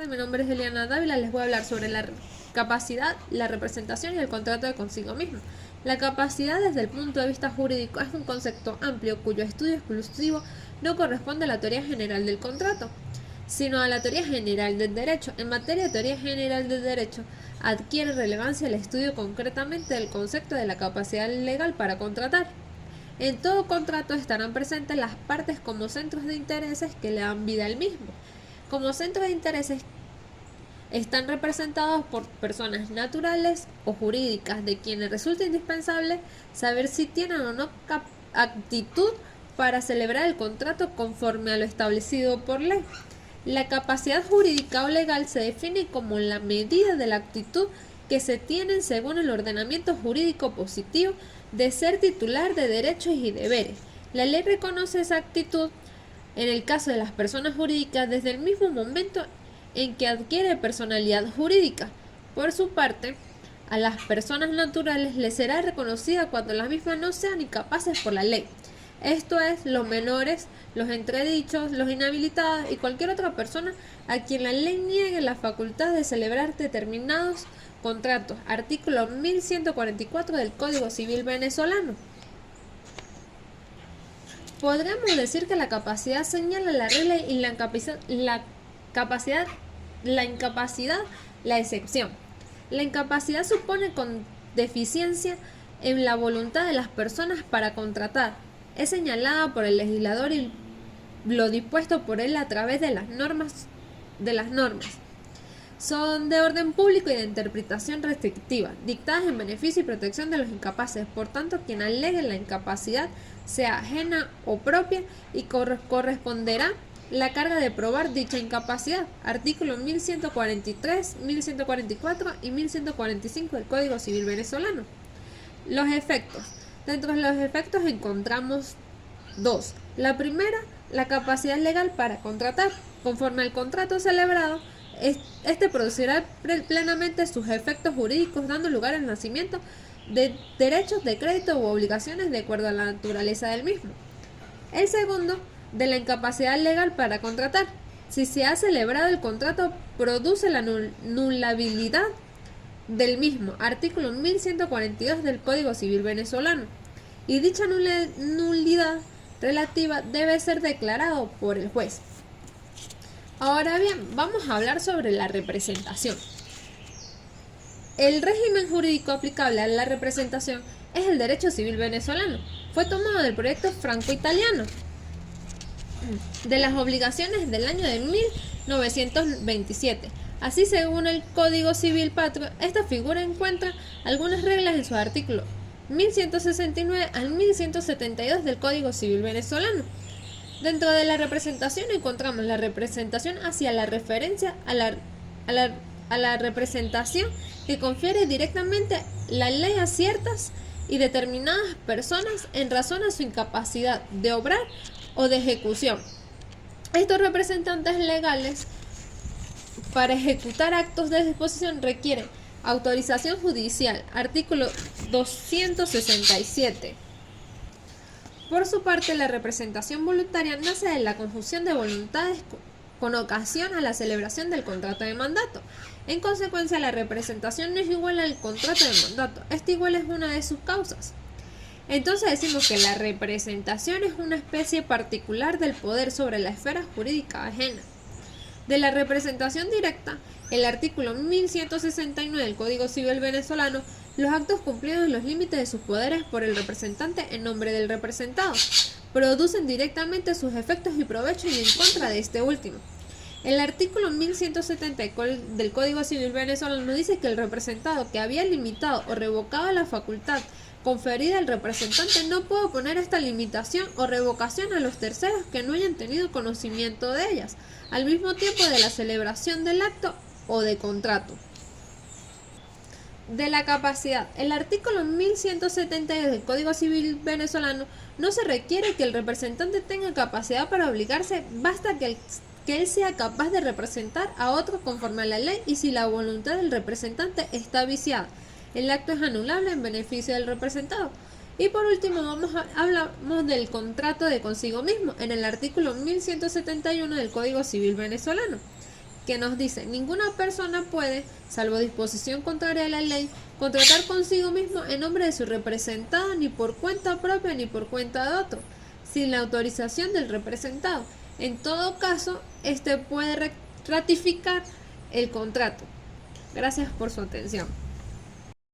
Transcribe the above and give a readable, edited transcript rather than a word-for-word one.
Mi nombre es Eliana Dávila, les voy a hablar sobre la capacidad, la representación y el contrato de consigo mismo. La capacidad desde el punto de vista jurídico es un concepto amplio cuyo estudio exclusivo no corresponde a la teoría general del contrato, sino a la teoría general del derecho. En materia de teoría general del derecho, adquiere relevancia el estudio concretamente del concepto de la capacidad legal para contratar. En todo contrato estarán presentes las partes como centros de intereses que le dan vida al mismo. Como centros de intereses están representados por personas naturales o jurídicas de quienes resulta indispensable saber si tienen o no actitud para celebrar el contrato conforme a lo establecido por ley. La capacidad jurídica o legal se define como la medida de la actitud que se tienen según el ordenamiento jurídico positivo de ser titular de derechos y deberes. La ley reconoce esa actitud en el caso de las personas jurídicas desde el mismo momento en que adquiere personalidad jurídica. Por su parte, a las personas naturales les será reconocida cuando las mismas no sean incapaces por la ley. Esto es, los menores, los entredichos, los inhabilitados y cualquier otra persona a quien la ley niegue la facultad de celebrar determinados contratos. Artículo 1144 del Código Civil venezolano. Podríamos decir que la capacidad señala la regla y la incapacidad la excepción. La incapacidad supone con deficiencia en la voluntad de las personas para contratar. Es señalada por el legislador y lo dispuesto por él a través de las normas. Son de orden público y de interpretación restrictiva, dictadas en beneficio y protección de los incapaces. Por tanto, quien alegue la incapacidad sea ajena o propia y corresponderá la carga de probar dicha incapacidad. Artículos 1143, 1144 y 1145 del Código Civil venezolano. Los efectos. Dentro de los efectos encontramos dos. La primera, la capacidad legal para contratar. Conforme al contrato celebrado, este producirá plenamente sus efectos jurídicos, dando lugar al nacimiento de derechos de crédito u obligaciones de acuerdo a la naturaleza del mismo. El segundo, de la incapacidad legal para contratar. Si se ha celebrado el contrato, produce la nulabilidad del mismo. Artículo 1142 del Código Civil venezolano. Y dicha nulidad relativa debe ser declarado por el juez. Ahora bien, vamos a hablar sobre la representación. El régimen jurídico aplicable a la representación es el derecho civil venezolano. Fue tomado del proyecto franco-italiano de las obligaciones del año de 1927. Así, según el Código Civil Patrio, esta figura encuentra algunas reglas en sus artículos 1169 al 1172 del Código Civil venezolano. Dentro de la representación encontramos la representación hacia la referencia a la representación que confiere directamente la ley a ciertas y determinadas personas en razón a su incapacidad de obrar o de ejecución. Estos representantes legales para ejecutar actos de disposición requieren autorización judicial. Artículo 267. Por su parte, la representación voluntaria nace de la conjunción de voluntades con ocasión a la celebración del contrato de mandato. En consecuencia, la representación no es igual al contrato de mandato. Este igual es una de sus causas. Entonces decimos que la representación es una especie particular del poder sobre la esfera jurídica ajena. De la representación directa, el artículo 1169 del Código Civil venezolano, los actos cumplidos en los límites de sus poderes por el representante en nombre del representado producen directamente sus efectos y provechos y en contra de este último. El artículo 1170 del Código Civil venezolano dice que el representado que había limitado o revocado la facultad conferida al representante no puede oponer esta limitación o revocación a los terceros que no hayan tenido conocimiento de ellas, al mismo tiempo de la celebración del acto o de contrato. De la capacidad. El artículo 1172 del Código Civil venezolano no se requiere que el representante tenga capacidad para obligarse, basta que él sea capaz de representar a otro conforme a la ley y si la voluntad del representante está viciada. El acto es anulable en beneficio del representado. Y por último hablamos del contrato de consigo mismo en el artículo 1171 del Código Civil venezolano, que nos dice: ninguna persona puede, salvo disposición contraria a la ley, contratar consigo mismo en nombre de su representado, ni por cuenta propia ni por cuenta de otro, sin la autorización del representado. En todo caso, éste puede ratificar el contrato. Gracias por su atención.